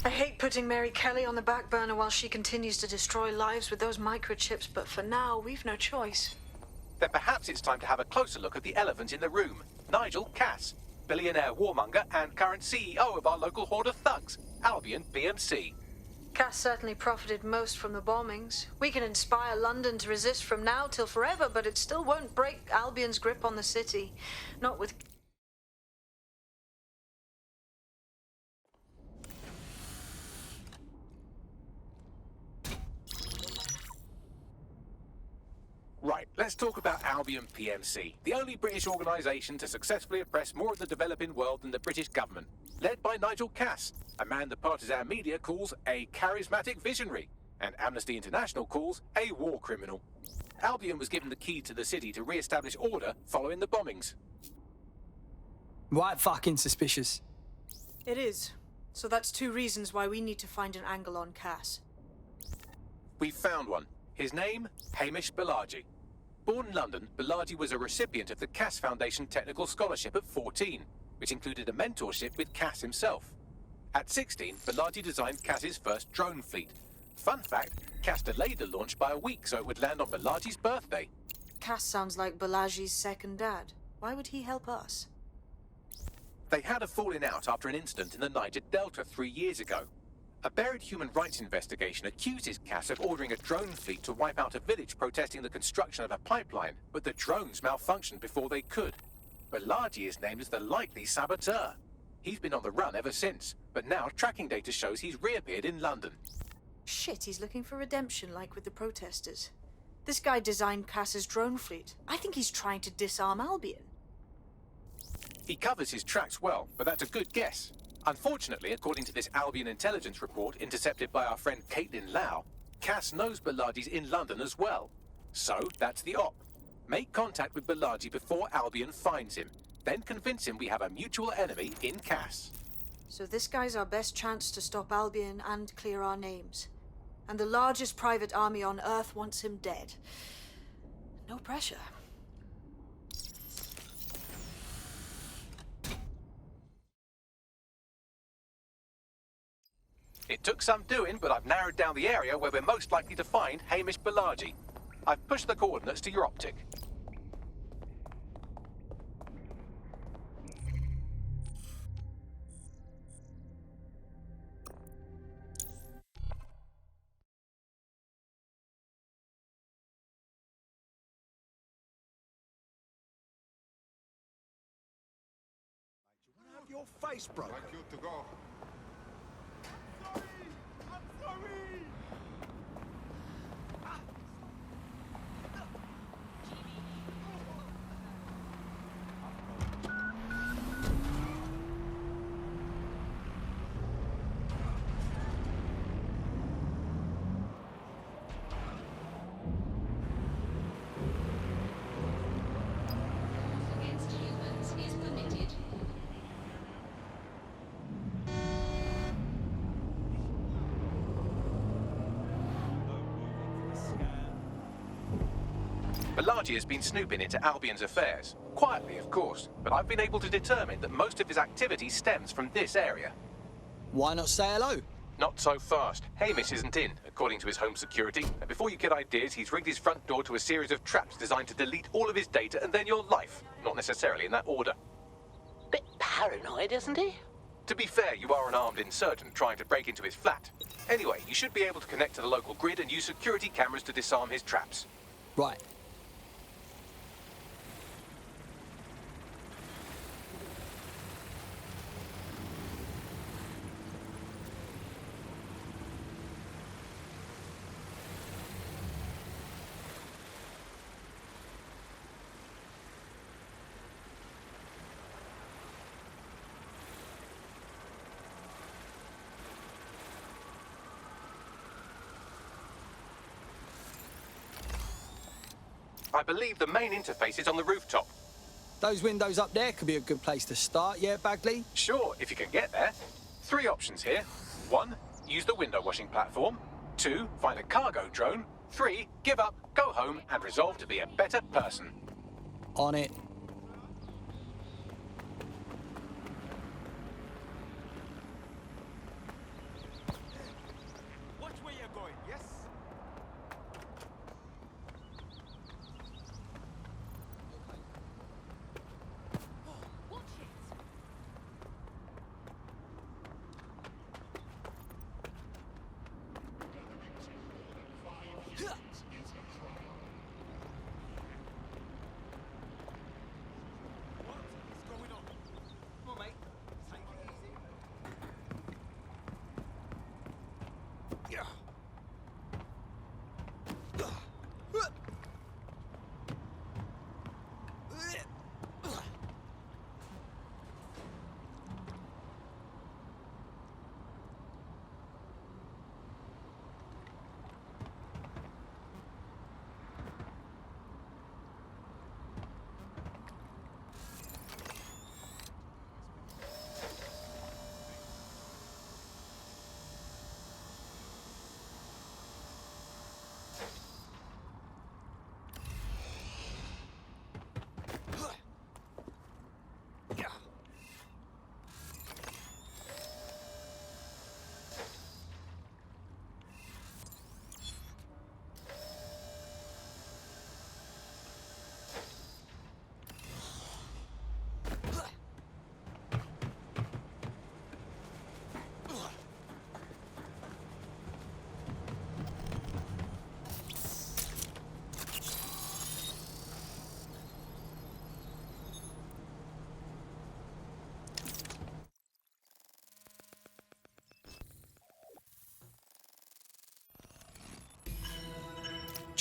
I hate putting Mary Kelly on the back burner while she continues to destroy lives with those microchips, but for now, we've no choice. Then perhaps it's time to have a closer look at the elephant in the room, Nigel Cass, billionaire warmonger and current CEO of our local horde of thugs, Albion PMC. Cass certainly profited most from the bombings. We can inspire London to resist from now till forever, but it still won't break Albion's grip on the city. Not with... Right, let's talk about Albion PMC, the only British organisation to successfully oppress more of the developing world than the British government. Led by Nigel Cass, a man the partisan media calls a charismatic visionary, and Amnesty International calls a war criminal. Albion was given the key to the city to re-establish order following the bombings. Right fucking suspicious. It is. So that's two reasons why we need to find an angle on Cass. We've found one. His name, Hamish Balaji. Born in London, Balaji was a recipient of the Cass Foundation Technical Scholarship at 14, which included a mentorship with Cass himself. At 16, Balaji designed Cass's first drone fleet. Fun fact, Cass delayed the launch by a week so it would land on Balaji's birthday. Cass sounds like Balaji's second dad. Why would he help us? They had a falling out after an incident in the Niger Delta 3 years ago. A buried human rights investigation accuses Cass of ordering a drone fleet to wipe out a village protesting the construction of a pipeline, but the drones malfunctioned before they could. Balaji is named as the likely saboteur. He's been on the run ever since, but now tracking data shows he's reappeared in London. Shit, he's looking for redemption like with the protesters. This guy designed Cass's drone fleet. I think he's trying to disarm Albion. He covers his tracks well, but that's a good guess. Unfortunately, according to this Albion intelligence report intercepted by our friend Caitlin Lau, Cass knows Balaji's in London as well. So, that's the op. Make contact with Balaji before Albion finds him. Then convince him we have a mutual enemy in Cass. So this guy's our best chance to stop Albion and clear our names. And the largest private army on Earth wants him dead. No pressure. It took some doing, but I've narrowed down the area where we're most likely to find Hamish Balaji. I've pushed the coordinates to your optic. Your face broke. Like you to go. I'm sorry! Against humans is permitted. Balaji has been snooping into Albion's affairs. Quietly, of course, but I've been able to determine that most of his activity stems from this area. Why not say hello? Not so fast. Hamish isn't in, according to his home security. And before you get ideas, he's rigged his front door to a series of traps designed to delete all of his data and then your life. Not necessarily in that order. Bit paranoid, isn't he? To be fair, you are an armed insurgent trying to break into his flat. Anyway, you should be able to connect to the local grid and use security cameras to disarm his traps. Right. I believe the main interface is on the rooftop. Those windows up there could be a good place to start, yeah, Bagley? Sure, if you can get there. 3 options here. 1, use the window washing platform. 2, find a cargo drone. 3, give up, go home, and resolve to be a better person. On it.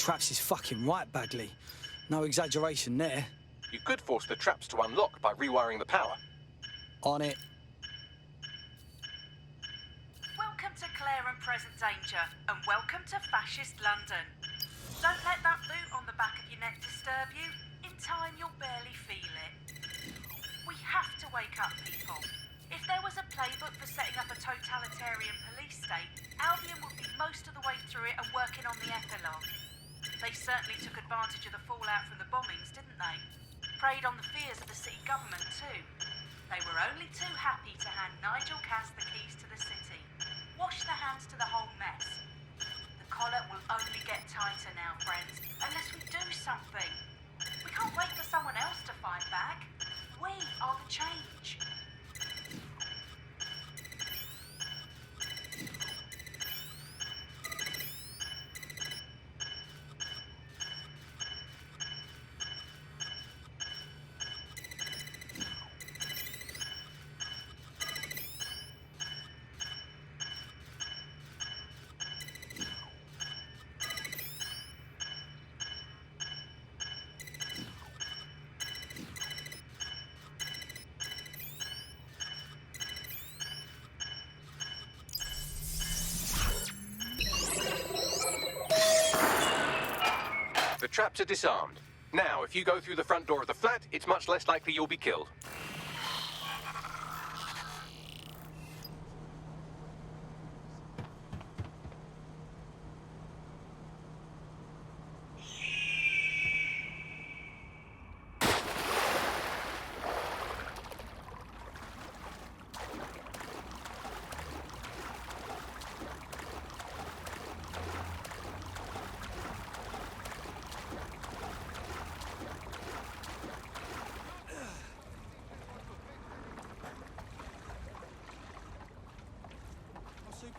traps is fucking right, Bagley. No exaggeration there. You could force the traps to unlock by rewiring the power. On it. Welcome to Clare and Present Danger, and welcome to Fascist London. Don't let that boot on the back of your neck disturb you. In time, you'll barely feel it. We have to wake up people. If there was a playbook for setting up a totalitarian police state, Albion would be most of the way through it and working on the epilogue. They certainly took advantage of the fallout from the bombings, didn't they? Preyed on the fears of the city government too. They were only too happy to hand Nigel Cass the keys to the city. Wash their hands to the whole mess. The collar will only get tighter now, friends, unless we do something. We can't wait for someone else to fight back. We are the change. The traps are disarmed. Now, if you go through the front door of the flat, it's much less likely you'll be killed.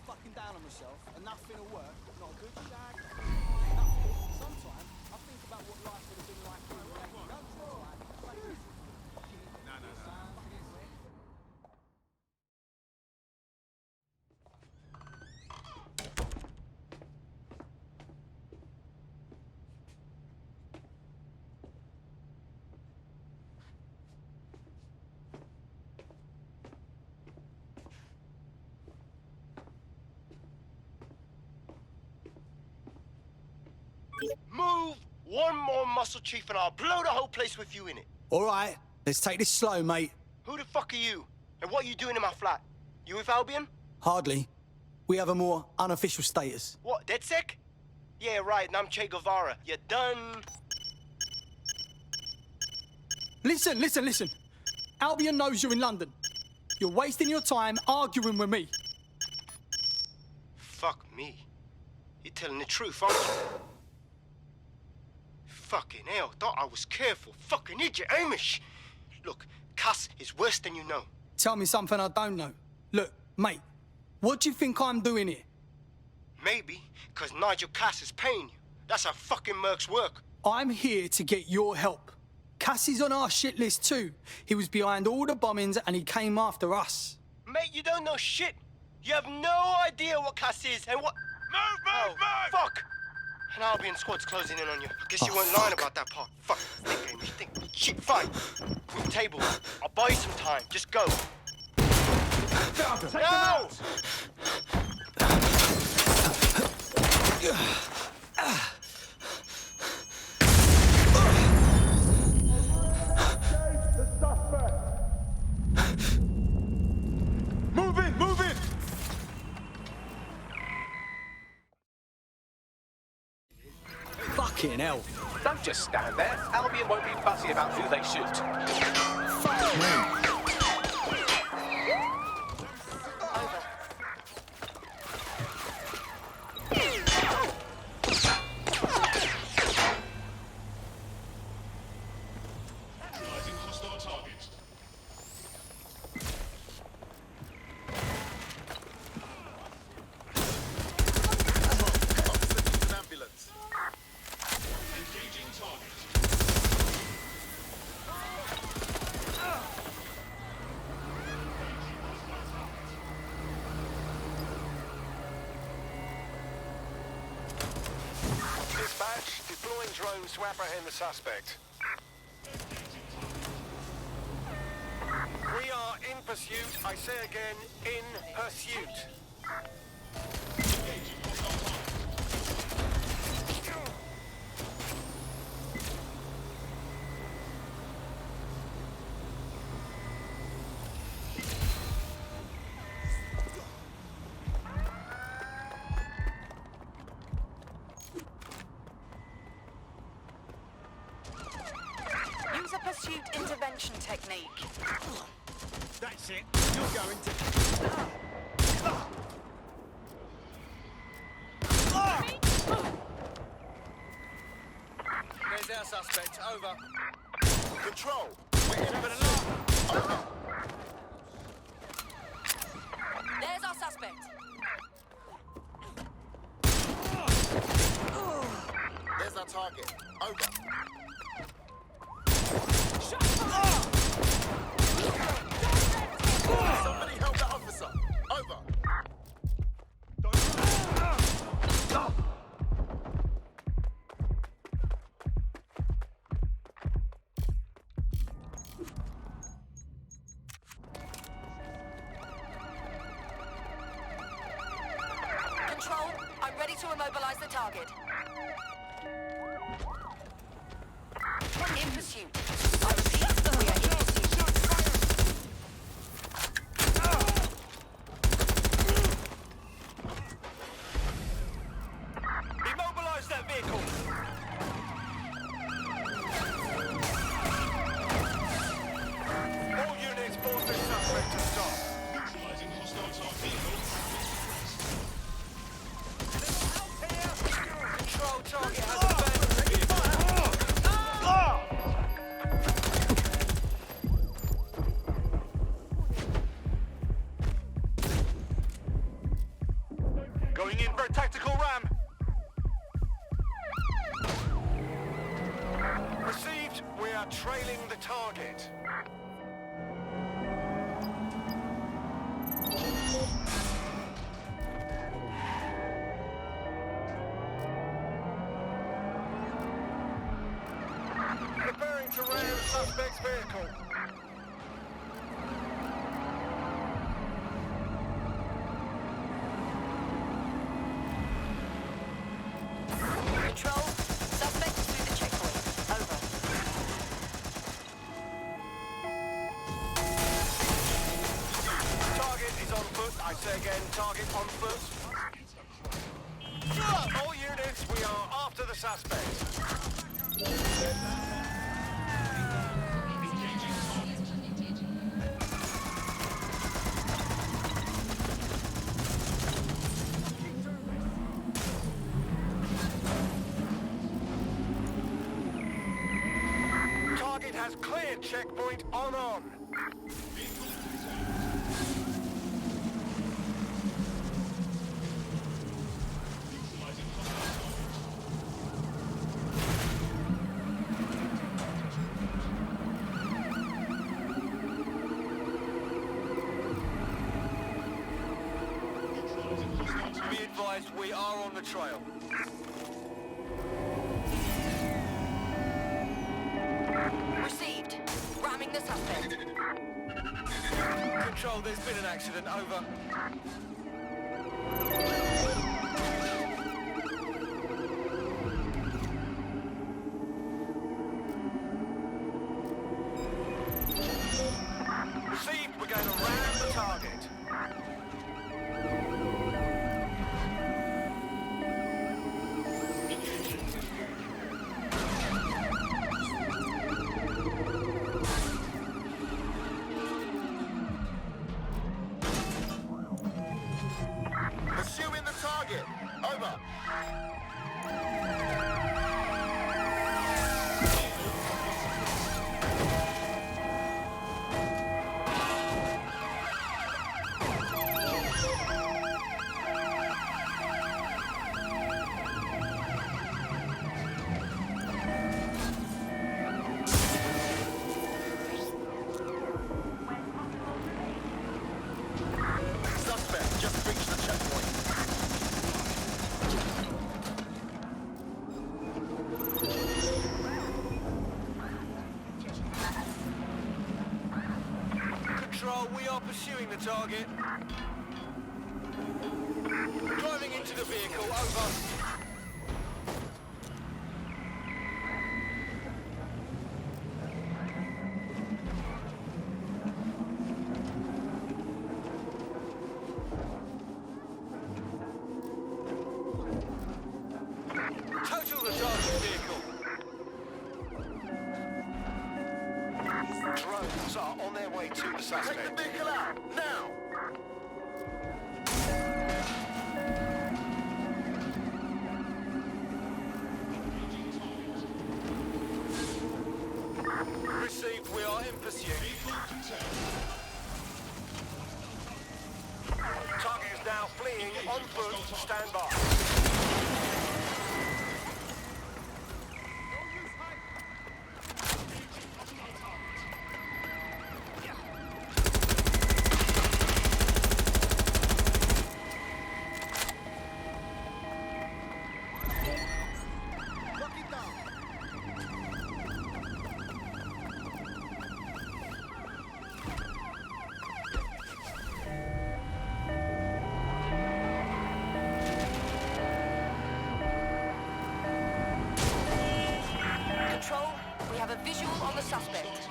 Fucking down on myself and nothing will work. Not a good shag, nothing. Sometimes I think about what life would have been like if we had no time. Move one more muscle, Chief, and I'll blow the whole place with you in it. All right, let's take this slow, mate. Who the fuck are you? And what are you doing in my flat? You with Albion? Hardly. We have a more unofficial status. What, DedSec? Yeah, right, and I'm Che Guevara. You done? Listen. Albion knows you're in London. You're wasting your time arguing with me. Fuck me. You're telling the truth, aren't you? Fucking hell, thought I was careful. Fucking idiot, Amish. Look, Cass is worse than you know. Tell me something I don't know. Look, mate, what do you think I'm doing here? Maybe, because Nigel Cass is paying you. That's how fucking mercs work. I'm here to get your help. Cass is on our shit list too. He was behind all the bombings and he came after us. Mate, you don't know shit. You have no idea what Cass is and what... Move! Fuck! An Albion squad's closing in on you. I guess you weren't lying about that part. Fuck. Think, Amy. Think. Shit, fine. Move table. I'll buy you some time. Just go. No! Move in! Fucking hell. Don't just stand there. Albion won't be fussy about who they shoot. Fuck me. dispatch. Deploying drones to apprehend the suspect. We are in pursuit. I say again, in pursuit. Use a pursuit intervention technique. That's it. You're going to... There's our suspect. Over. Control. We're in a bit of luck. Over. There's our suspect. There's our target. Over. Somebody help that officer. Over. Control, I'm ready to immobilize the target. In pursuit. I repeat, we are in pursuit. Immobilize that vehicle. All units force this suspect to stop. Neutralizing hostile vehicle. Control target has abandoned the vehicle. Going in for a tactical ram. Received. We are trailing the target. Preparing to ram suspect's vehicle. Control, suspect is through the checkpoint. Over. Target is on foot. I say again, target on foot. All units, we are after the suspect. Target has cleared checkpoint on. Be advised, we are on the trail. Received. Ramming the suspect. Control, there's been an accident. Over. Received, we're going to ram the target. Pursuing the target. Over. Suspect just reached the checkpoint. Pursuing the target. Driving into the vehicle, over. Total the target vehicle. Drones are on their way to the suspect. Take the vehicle out, now! Received, we are in pursuit. Target is now fleeing, on foot, stand by. Control, we have a visual on the suspect.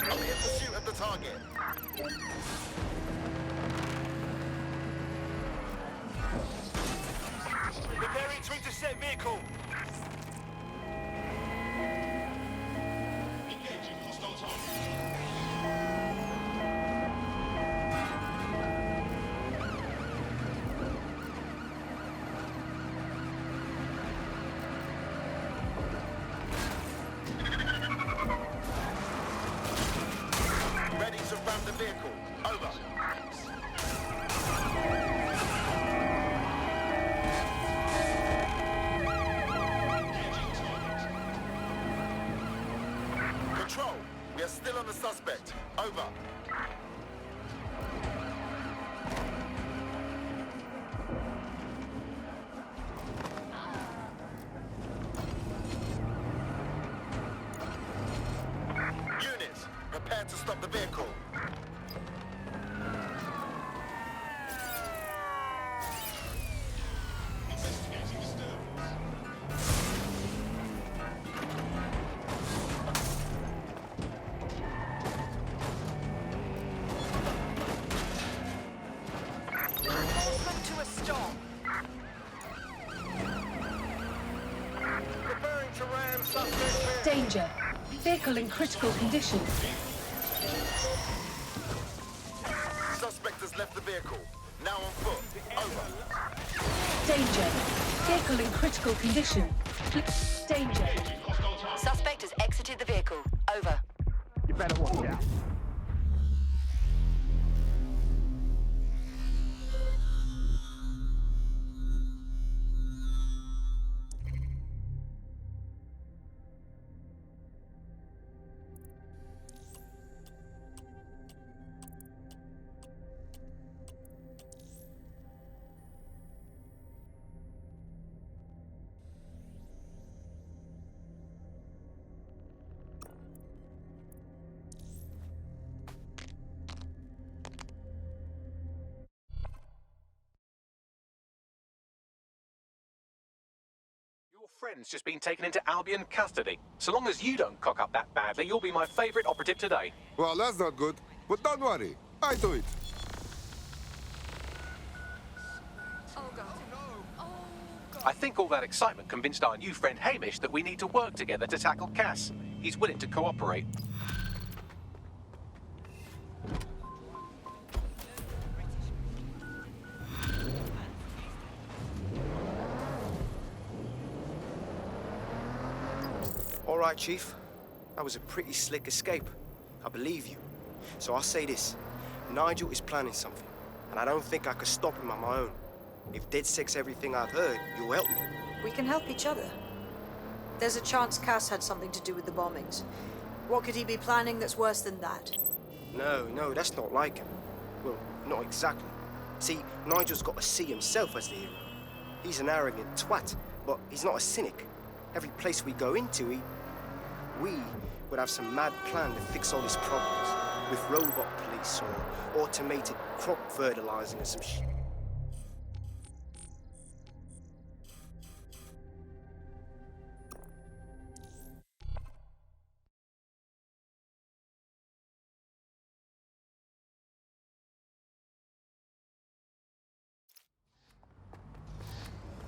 I'm in pursuit of the target. Preparing to intercept vehicle. Engaging hostile target. Ready to ram the vehicle. Over. Control, we are still on the suspect. Over. Units, prepare to stop the vehicle. Investigating disturbance. Movement to a stop. Preparing to ram suspect. Danger. Vehicle in critical condition. Suspect has left the vehicle. Now on foot. Over. Danger. Vehicle in critical condition. Danger. Suspect has exited the vehicle. Over. You better watch out. Your friend's just been taken into Albion custody. So long as you don't cock up that badly, you'll be my favourite operative today. Well, that's not good. But don't worry. I do it. Oh, God. I think all that excitement convinced our new friend Hamish that we need to work together to tackle Cass. He's willing to cooperate. All right, Chief. That was a pretty slick escape. I believe you. So I'll say this. Nigel is planning something, and I don't think I could stop him on my own. If DedSec's everything I've heard, you'll help me. We can help each other. There's a chance Cass had something to do with the bombings. What could he be planning that's worse than that? No, that's not like him. Well, not exactly. See, Nigel's got to see himself as the hero. He's an arrogant twat, but he's not a cynic. Every place we go into, we would have some mad plan to fix all his problems. With robot police or automated crop fertilizing or some shit.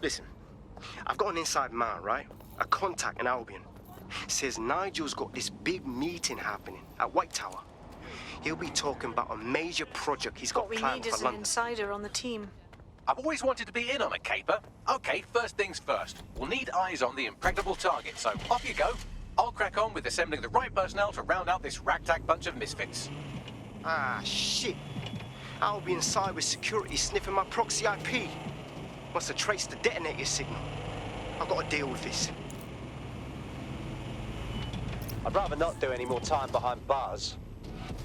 Listen, I've got an inside man, right? A contact in Albion. Says Nigel's got this big meeting happening at White Tower. He'll be talking about a major project he's got planned for London. What we need is an insider on the team. I've always wanted to be in on a caper. Okay, first things first. We'll need eyes on the impregnable target, so off you go. I'll crack on with assembling the right personnel to round out this ragtag bunch of misfits. Ah, shit. Albion cyber security sniffing my proxy IP. Must have traced the detonator signal. I've got to deal with this. I'd rather not do any more time behind bars.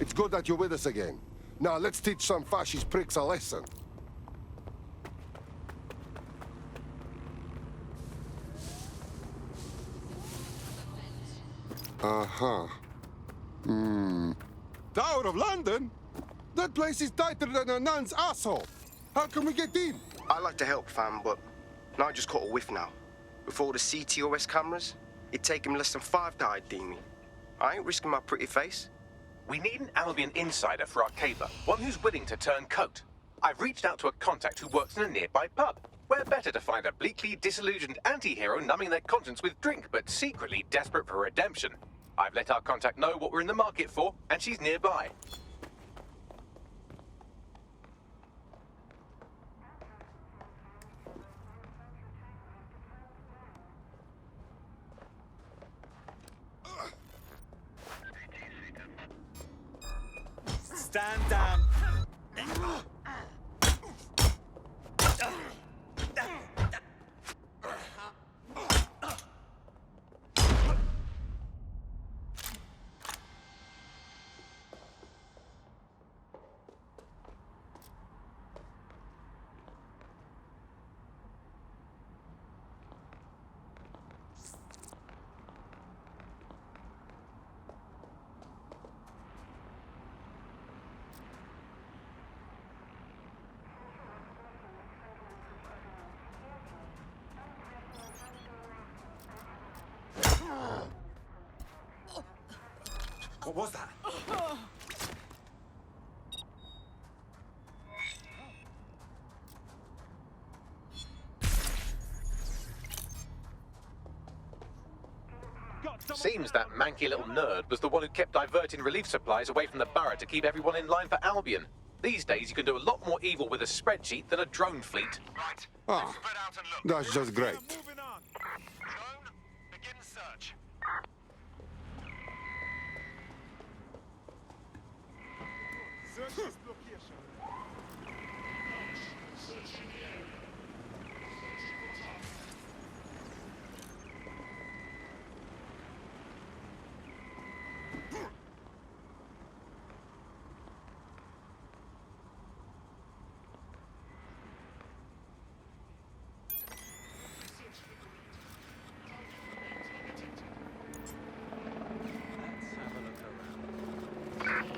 It's good that you're with us again. Now let's teach some fascist pricks a lesson. Uh-huh. Tower of London? That place is tighter than a nun's asshole. How can we get in? I'd like to help, fam, but Nigel's caught a whiff now. With all the CTOS cameras, it'd take him less than 5 to ID me. I ain't risking my pretty face. We need an Albion insider for our caper, one who's willing to turn coat. I've reached out to a contact who works in a nearby pub. Where better to find a bleakly disillusioned anti-hero numbing their conscience with drink, but secretly desperate for redemption. I've let our contact know what we're in the market for, and she's nearby. Stand down. What was that? Seems that manky little nerd was the one who kept diverting relief supplies away from the borough to keep everyone in line for Albion. These days you can do a lot more evil with a spreadsheet than a drone fleet. Right. Ah, that's just great. Moving on. Drone, begin search. Search this location.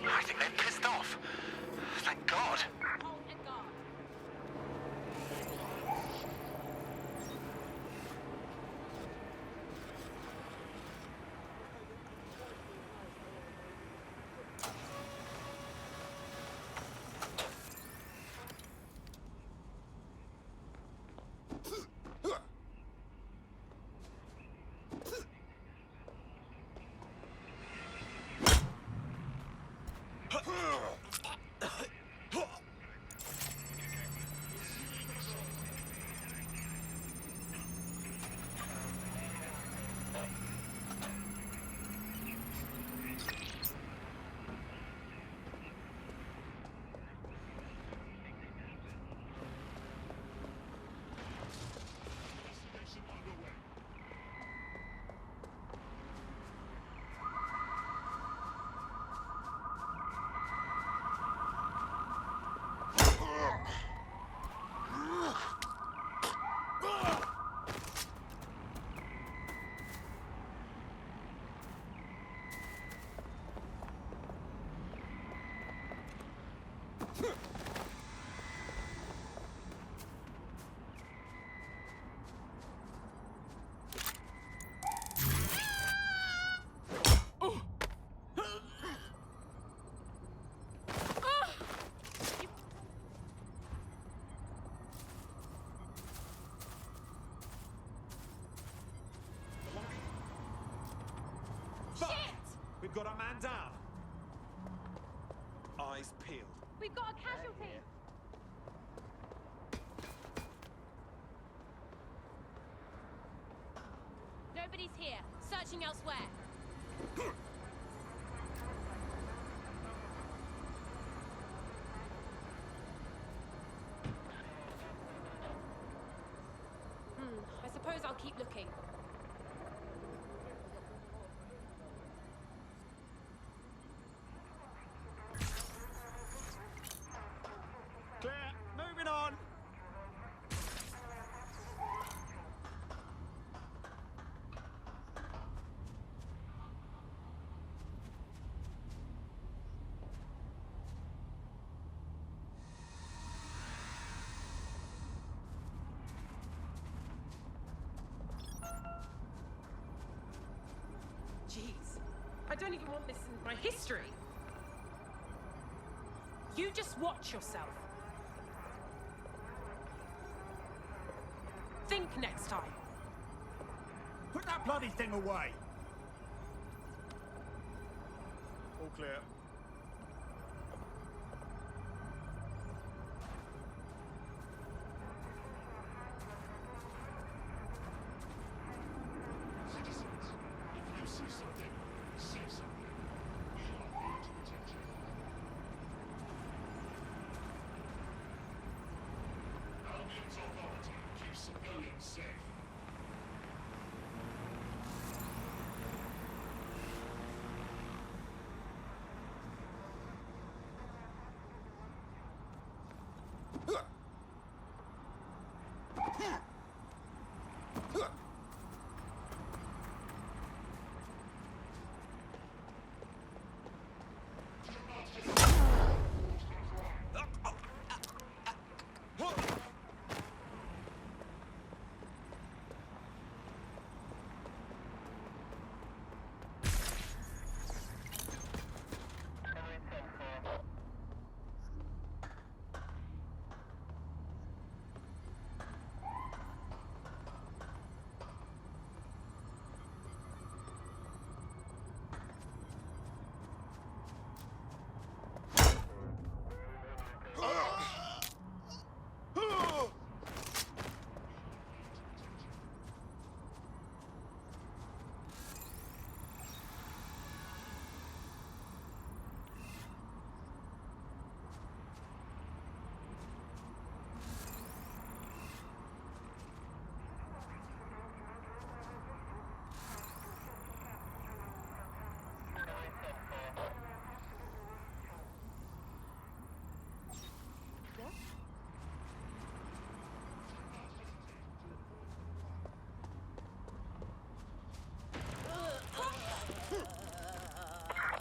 I think they're pissed off. Thank God. We've got our man down. Eyes peeled. We've got a casualty. Nobody's here. Searching elsewhere. I suppose I'll keep looking. Clear. Moving on. Jeez, I don't even want this in my history. You just watch yourself. Think next time. Put that bloody thing away. All clear. Citizens, if you see something, say something. We are here to protect you. Albion's authority keeps civilians safe.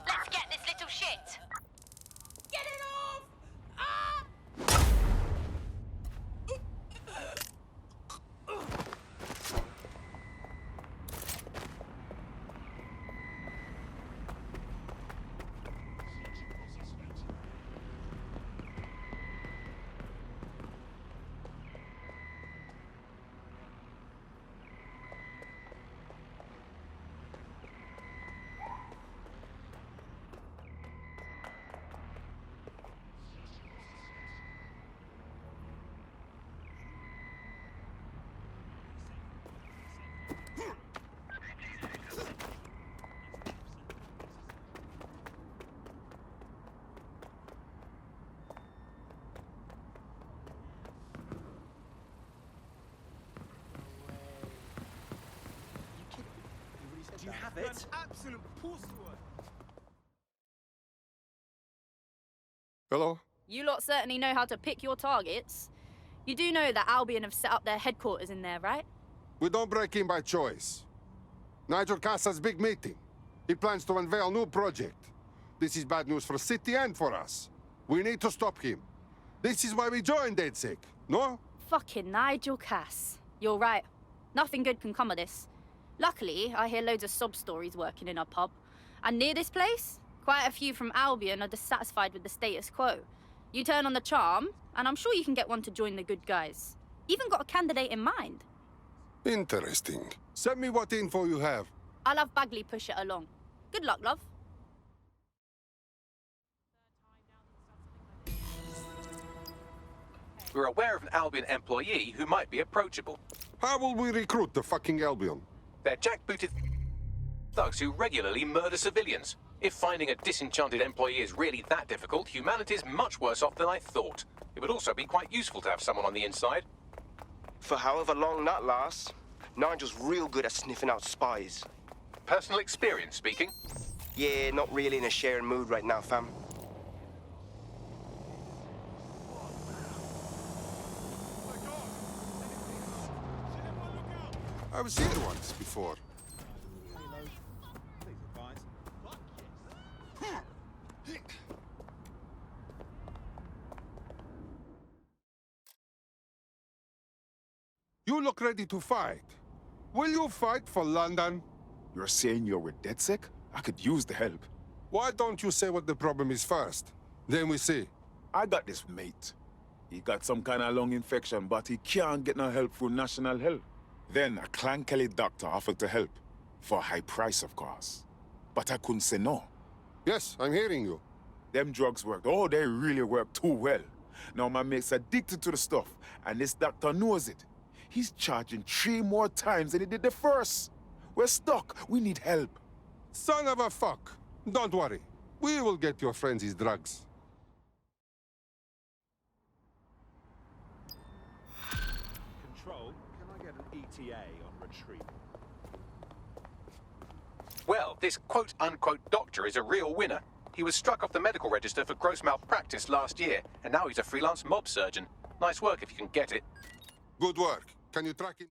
Let's get this little shit. Get it off! Do you have it? An absolute pussy. Hello? You lot certainly know how to pick your targets. You do know that Albion have set up their headquarters in there, right? We don't break in by choice. Nigel Casa's big meeting. He plans to unveil new project. This is bad news for city and for us. We need to stop him. This is why we joined DedSec, no? Fucking Nigel Cass. You're right. Nothing good can come of this. Luckily, I hear loads of sob stories working in our pub. And near this place, quite a few from Albion are dissatisfied with the status quo. You turn on the charm, and I'm sure you can get one to join the good guys. Even got a candidate in mind. Interesting. Send me what info you have. I'll have Bagley push it along. Good luck, love. We're aware of an Albion employee who might be approachable. How will we recruit the fucking Albion? They're jackbooted thugs who regularly murder civilians. If finding a disenchanted employee is really that difficult, humanity's much worse off than I thought. It would also be quite useful to have someone on the inside. For however long that lasts, Nigel's real good at sniffing out spies. Personal experience speaking? Yeah, not really in a sharing mood right now, fam. I was here once before. You look ready to fight. Will you fight for London? You're saying you're with DedSec? I could use the help. Why don't you say what the problem is first? Then we see. I got this mate. He got some kind of lung infection, but he can't get no help through National Health. Then a Clan Kelly doctor offered to help. For a high price, of course. But I couldn't say no. Yes, I'm hearing you. Them drugs worked. Oh, they really work too well. Now my mate's addicted to the stuff, and this doctor knows it. He's charging 3 more times than he did the first. We're stuck. We need help. Son of a fuck. Don't worry. We will get your friends his drugs. Control, can I get an ETA on retreat? Well, this quote-unquote doctor is a real winner. He was struck off the medical register for gross malpractice last year, and now he's a freelance mob surgeon. Nice work if you can get it. Good work. Can you track it?